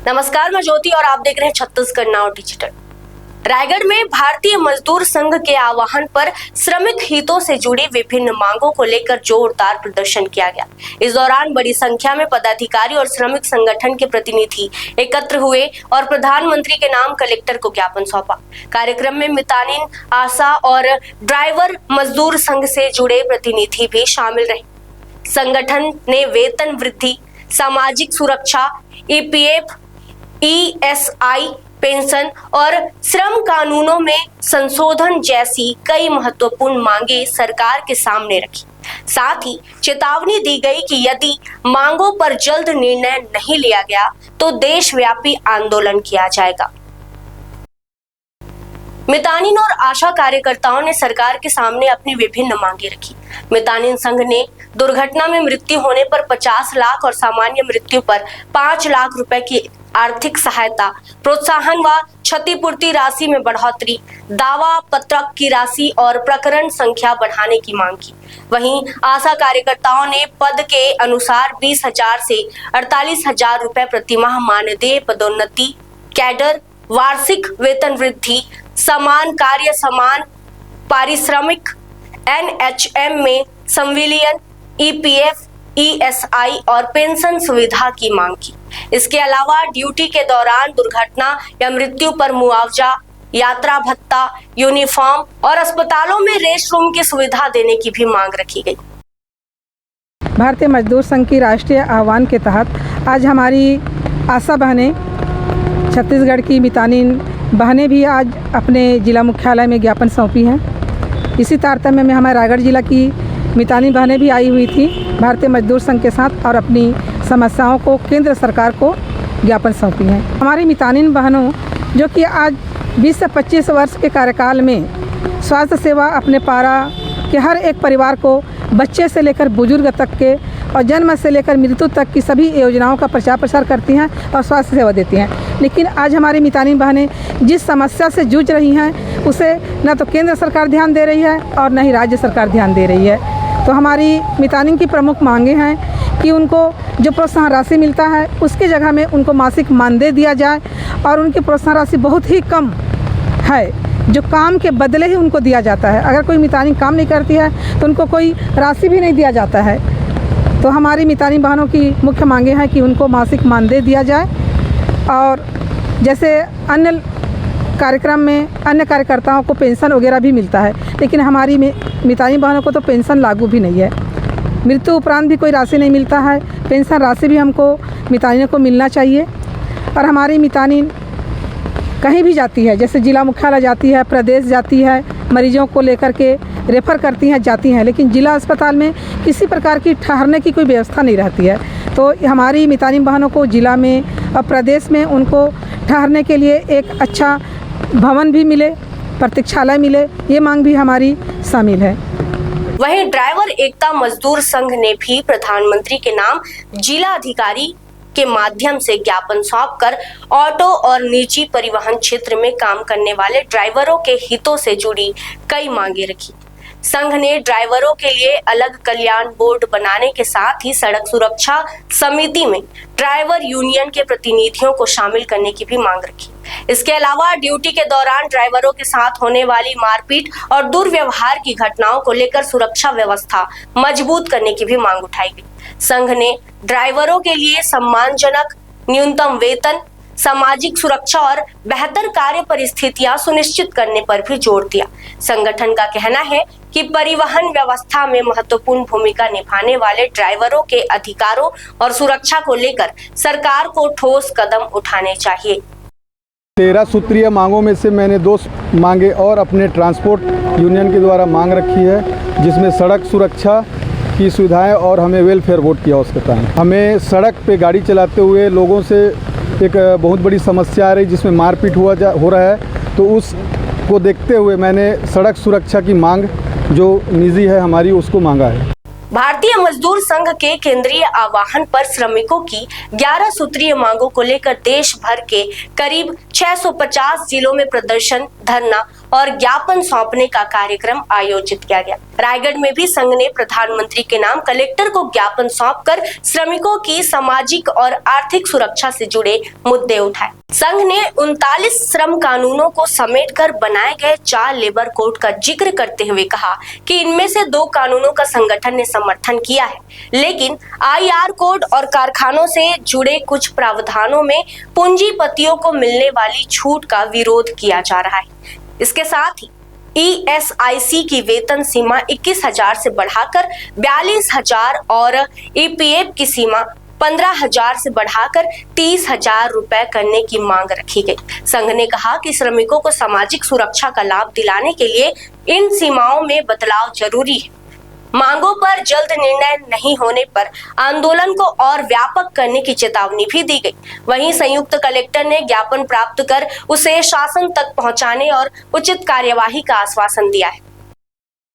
नमस्कार, मैं ज्योति और आप देख रहे हैं छत्तीसगढ़ नाउ डिजिटल। रायगढ़ में भारतीय मजदूर संघ के आह्वान पर श्रमिक हितों से जुड़ी विभिन्न मांगों को लेकर जोरदार प्रदर्शन किया गया। इस दौरान बड़ी संख्या में पदाधिकारी और श्रमिक संगठन के प्रतिनिधि एकत्र हुए और प्रधानमंत्री के नाम कलेक्टर को ज्ञापन सौंपा। कार्यक्रम में मितानिन, आशा और ड्राइवर मजदूर संघ से जुड़े प्रतिनिधि भी शामिल रहे। संगठन ने वेतन वृद्धि, सामाजिक सुरक्षा, ईपीएफ, ईएसआई, पेंशन और श्रम कानूनों में संशोधन जैसी कई महत्वपूर्ण मांगे सरकार के सामने रखी। साथ ही चेतावनी दी गई कि यदि मांगों पर जल्द निर्णय नहीं लिया गया तो देशव्यापी आंदोलन किया जाएगा। मितानिन और आशा कार्यकर्ताओं ने सरकार के सामने अपनी विभिन्न मांगे रखी। मितानिन संघ ने दुर्घटना में मृत्यु होने पर 50 लाख और सामान्य मृत्यु पर 5 लाख रुपए की आर्थिक सहायता, प्रोत्साहन व क्षतिपूर्ति राशि में बढ़ोतरी, दावा पत्रक की राशि और प्रकरण संख्या बढ़ाने की मांग की। वहीं आशा कार्यकर्ताओं ने पद के अनुसार 20,000 से 48,000 रुपए प्रतिमाह मानदेय, पदोन्नति, कैडर, वार्षिक वेतन वृद्धि, समान कार्य समान पारिश्रमिक, एनएचएम में संविलियन, ईपीएफ, ईएसआई और पेंशन सुविधा की मांग की। इसके अलावा ड्यूटी के दौरान दुर्घटना या मृत्यु पर मुआवजा, यात्रा भत्ता, यूनिफॉर्म और अस्पतालों में रेस्ट रूम की सुविधा देने की भी मांग रखी गई। भारतीय मजदूर संघ की राष्ट्रीय आह्वान के तहत आज हमारी आशा बहनें, छत्तीसगढ़ की मितानिन बहनें भी आज अपने जिला मुख्यालय में ज्ञापन सौंपी हैं। इसी तारतम्य में हमारे रायगढ़ जिला की मितानिन बहनें भी आई हुई थी भारतीय मजदूर संघ के साथ और अपनी समस्याओं को केंद्र सरकार को ज्ञापन सौंपी हैं। हमारी मितानिन बहनों जो कि आज 20 से 25 वर्ष के कार्यकाल में स्वास्थ्य सेवा अपने पारा के हर एक परिवार को, बच्चे से लेकर बुजुर्ग तक के और जन्म से लेकर मृत्यु तक की सभी योजनाओं का प्रचार प्रसार करती हैं और स्वास्थ्य सेवा देती हैं। लेकिन आज हमारी मितानिन बहनें जिस समस्या से जूझ रही हैं उसे न तो केंद्र सरकार ध्यान दे रही है और न ही राज्य सरकार ध्यान दे रही है। तो हमारी मितानिन की प्रमुख मांगे हैं कि उनको जो प्रोत्साहन राशि मिलता है उसकी जगह में उनको मासिक मानदेय दिया जाए और उनकी प्रोत्साहन राशि बहुत ही कम है जो काम के बदले ही उनको दिया जाता है। अगर कोई मितानिन काम नहीं करती है तो उनको कोई राशि भी नहीं दिया जाता है। तो हमारी मितानिन बहनों की मुख्य मांगे हैं कि उनको मासिक मानदेय दिया जाए और जैसे अन्य कार्यक्रम में अन्य कार्यकर्ताओं को पेंशन वगैरह भी मिलता है, लेकिन हमारी मितानिन बहनों को तो पेंशन लागू भी नहीं है। मृत्यु उपरांत भी कोई राशि नहीं मिलता है। पेंशन राशि भी हमको मितानिनों को मिलना चाहिए। और हमारी मितानिन कहीं भी जाती है, जैसे जिला मुख्यालय जाती है, प्रदेश जाती है, मरीजों को लेकर के रेफ़र करती हैं, जाती हैं, लेकिन जिला अस्पताल में किसी प्रकार की ठहरने की कोई व्यवस्था नहीं रहती है। तो हमारी मितानिन बहनों को जिला में और प्रदेश में उनको ठहरने के लिए एक अच्छा भवन भी मिले, प्रतीक्षालय मिले, ये मांग भी हमारी शामिल है। वहीं ड्राइवर एकता मजदूर संघ ने भी प्रधानमंत्री के नाम जिला अधिकारी के माध्यम से ज्ञापन सौंपकर ऑटो और निजी परिवहन क्षेत्र में काम करने वाले ड्राइवरों के हितों से जुड़ी कई मांगे रखी। संघ ने ड्राइवरों के लिए अलग कल्याण बोर्ड बनाने के साथ ही सड़क सुरक्षा समिति में ड्राइवर यूनियन के प्रतिनिधियों को शामिल करने की भी मांग रखी। इसके अलावा ड्यूटी के दौरान ड्राइवरों के साथ होने वाली मारपीट और दुर्व्यवहार की घटनाओं को लेकर सुरक्षा व्यवस्था मजबूत करने की भी मांग उठाई गई। संघ ने ड्राइवरों के लिए सम्मानजनक न्यूनतम वेतन, सामाजिक सुरक्षा और बेहतर कार्य परिस्थितियां सुनिश्चित करने पर भी जोर दिया। संगठन का कहना है कि परिवहन व्यवस्था में महत्वपूर्ण भूमिका निभाने वाले ड्राइवरों के अधिकारों और सुरक्षा को लेकर सरकार को ठोस कदम उठाने चाहिए। 13 सूत्रीय मांगों में से मैंने 2 मांगे और अपने ट्रांसपोर्ट यूनियन के द्वारा मांग रखी है, जिसमें सड़क सुरक्षा की सुविधाएं और हमें वेलफेयर बोर्ड की आवश्यकता है। हमें सड़क पे गाड़ी चलाते हुए लोगों से एक बहुत बड़ी समस्या आ रही जिसमें मारपीट हो रहा है, तो उसको देखते हुए मैंने सड़क सुरक्षा की मांग जो निजी है हमारी उसको मांगा है। भारतीय मजदूर संघ के केंद्रीय आह्वान पर श्रमिकों की 11 सूत्रीय मांगों को लेकर देश भर के करीब 650 जिलों में प्रदर्शन, धरना और ज्ञापन सौंपने का कार्यक्रम आयोजित किया गया। रायगढ़ में भी संघ ने प्रधानमंत्री के नाम कलेक्टर को ज्ञापन सौंपकर श्रमिकों की सामाजिक और आर्थिक सुरक्षा से जुड़े मुद्दे उठाए। संघ ने 39 श्रम कानूनों को समेटकर बनाए गए 4 लेबर कोड का जिक्र करते हुए कहा कि इनमें से 2 कानूनों का संगठन ने समर्थन किया है, लेकिन IR कोड और कारखानों से जुड़े कुछ प्रावधानों में पूंजीपतियों को मिलने वाली छूट का विरोध किया जा रहा है। इसके साथ ही ESIC की वेतन सीमा 21,000 से बढ़ाकर 42,000 और EPF की सीमा 15,000 से बढ़ाकर 30,000 रुपए करने की मांग रखी गई। संघ ने कहा कि श्रमिकों को सामाजिक सुरक्षा का लाभ दिलाने के लिए इन सीमाओं में बदलाव जरूरी है। मांगों पर जल्द निर्णय नहीं होने पर आंदोलन को और व्यापक करने की चेतावनी भी दी गई। वहीं संयुक्त कलेक्टर ने ज्ञापन प्राप्त कर उसे शासन तक पहुंचाने और उचित कार्यवाही का आश्वासन दिया है।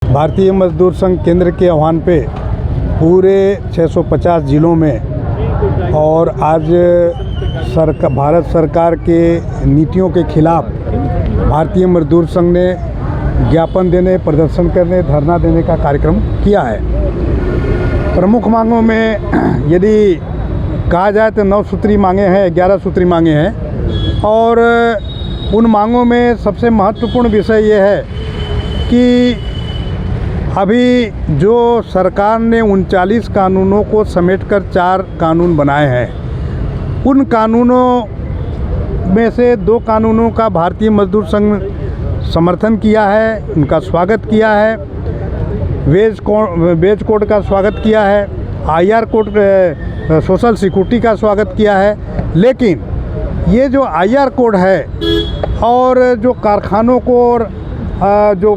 भारतीय मजदूर संघ केंद्र के आह्वान पे पूरे 650 जिलों में और आज भारत सरकार के नीतियों के खिलाफ भारतीय मजदूर संघ ने ज्ञापन देने, प्रदर्शन करने, धरना देने का कार्यक्रम किया है। प्रमुख मांगों में यदि कहा जाए तो 9 सूत्री मांगे हैं, 11 सूत्री मांगे हैं और उन मांगों में सबसे महत्वपूर्ण विषय ये है कि अभी जो सरकार ने 39 कानूनों को समेटकर 4 कानून बनाए हैं, उन कानूनों में से 2 कानूनों का भारतीय मजदूर संघ समर्थन किया है, उनका स्वागत किया है। वेज कोड का स्वागत किया है, IR कोड सोशल सिक्योरिटी का स्वागत किया है। लेकिन ये जो IR कोड है और जो कारखानों को और जो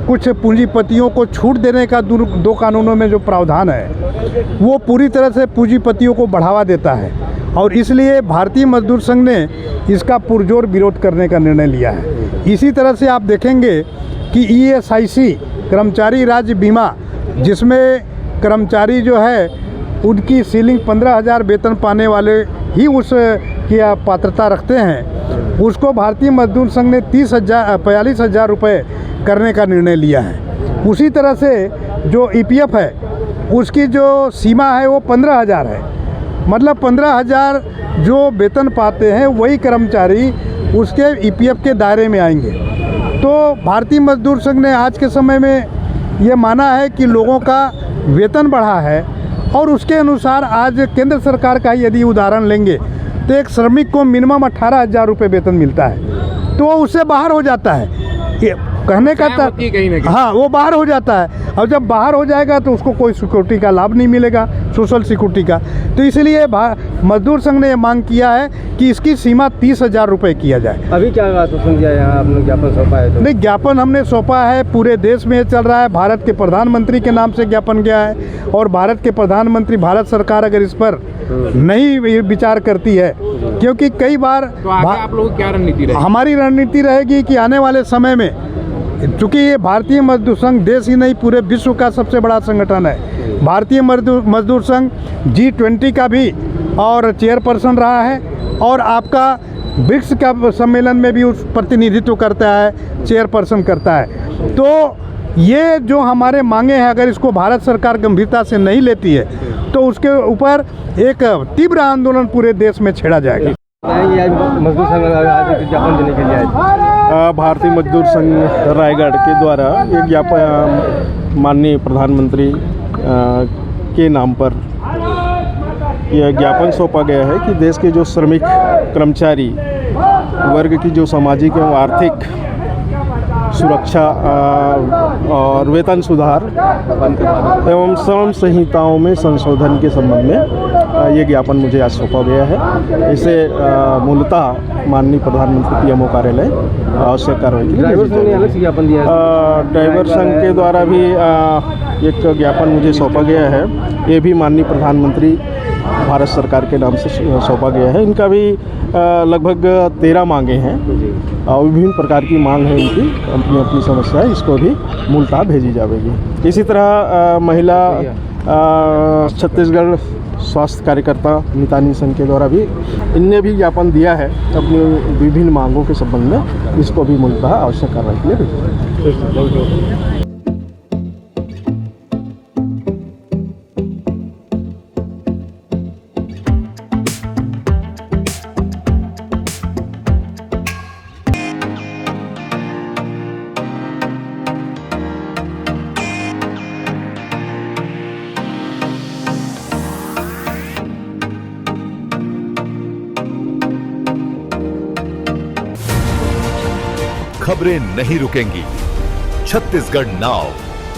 कुछ पूंजीपतियों को छूट देने का 2 कानूनों में जो प्रावधान है वो पूरी तरह से पूंजीपतियों को बढ़ावा देता है और इसलिए भारतीय मजदूर संघ ने इसका पुरजोर विरोध करने का निर्णय लिया है। इसी तरह से आप देखेंगे कि ESIC कर्मचारी राज्य बीमा, जिसमें कर्मचारी जो है उनकी सीलिंग 15,000 वेतन पाने वाले ही उस की पात्रता रखते हैं, उसको भारतीय मजदूर संघ ने 42,000 रुपये करने का निर्णय लिया है। उसी तरह से जो EPF है उसकी जो सीमा है वो 15,000 है, मतलब 15,000 जो वेतन पाते हैं वही कर्मचारी उसके EPF के दायरे में आएंगे। तो भारतीय मजदूर संघ ने आज के समय में ये माना है कि लोगों का वेतन बढ़ा है और उसके अनुसार आज केंद्र सरकार का यदि उदाहरण लेंगे तो एक श्रमिक को मिनिमम 18,000 रुपये वेतन मिलता है, तो वो उससे बाहर हो जाता है। ये कहने का हाँ, वो बाहर हो जाता है और जब बाहर हो जाएगा तो उसको कोई सिक्योरिटी का लाभ नहीं मिलेगा, सोशल सिक्योरिटी का। तो इसलिए मजदूर संघ ने ये मांग किया है कि इसकी सीमा 30,000 रुपये किया जाए। अभी क्या आश्वासन दिया यहाँ आपने ज्ञापन सौंपा है? नहीं, ज्ञापन हमने सौंपा है, पूरे देश में चल रहा है। भारत के प्रधानमंत्री के नाम से ज्ञापन गया है और भारत के प्रधानमंत्री, भारत सरकार अगर इस पर नहीं विचार करती है, क्योंकि कई बार तो आगे आप लोगों की क्या रणनीति रहेगी? हमारी रणनीति रहेगी कि आने वाले समय में, चूँकि ये भारतीय मजदूर संघ देश ही नहीं पूरे विश्व का सबसे बड़ा संगठन है, भारतीय मजदूर संघ G20 का भी और चेयरपर्सन रहा है और आपका ब्रिक्स का सम्मेलन में भी उस प्रतिनिधित्व करता है, चेयरपर्सन करता है। तो ये जो हमारे मांगे हैं, अगर इसको भारत सरकार गंभीरता से नहीं लेती है तो उसके ऊपर एक तीव्र आंदोलन पूरे देश में छेड़ा जाएगा। मजदूर संघ आज ज्ञापन देने के लिए आए। भारतीय मजदूर संघ रायगढ़ के द्वारा एक ज्ञापन माननीय प्रधानमंत्री के नाम पर यह ज्ञापन सौंपा गया है कि देश के जो श्रमिक कर्मचारी वर्ग की जो सामाजिक एवं आर्थिक सुरक्षा और वेतन सुधार एवं श्रम संहिताओं में संशोधन के संबंध में ये ज्ञापन मुझे आज सौंपा गया है। इसे मूलतः माननीय प्रधानमंत्री PMO कार्यालय आवश्यक कार्रवाई के लिए ड्राइवर संघ ने अलग से ज्ञापन दिया है। ड्राइवर संघ के द्वारा भी एक ज्ञापन मुझे सौंपा गया है। ये भी माननीय प्रधानमंत्री भारत सरकार के नाम से सौंपा गया है। इनका भी लगभग 13 मांगे हैं और विभिन्न प्रकार की मांग है इनकी, अपनी अपनी समस्या है, इसको भी मूलतः भेजी जाएगी। इसी तरह महिला छत्तीसगढ़ स्वास्थ्य कार्यकर्ता मितानी संघ के द्वारा भी इनने भी ज्ञापन दिया है अपनी विभिन्न मांगों के संबंध में, इसको भी मूलतः आवश्यक कार्रवाई के लिए भेजा। खबरें नहीं रुकेंगी। छत्तीसगढ़ नाउ